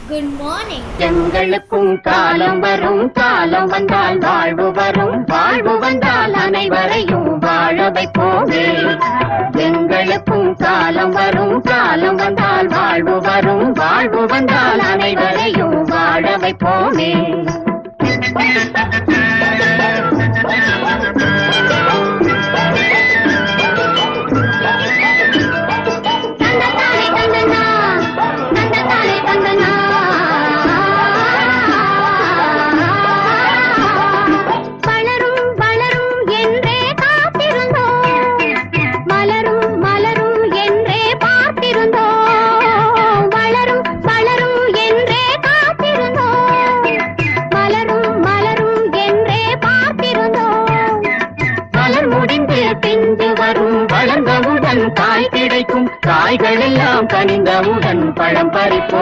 Good morning. எங்களுக்கும் காலம் வரும், காலம் வந்தால் வாழ்வு வரும், வாழ்வு வந்தால் அனைவரையும் வாழ வைப்போமே. எங்களுக்கும் காலம் வரும், காலம் வந்தால் வாழ்வு வரும், வாழ்வு வந்தால் அனைவரையும் வாழ வைப்போமே. பிஞ்சு வரும், வளர்ந்தவுடன் காய் கிடைக்கும், காய்கள் எல்லாம் கனிந்தவுடன் பழம் பறிப்போம்.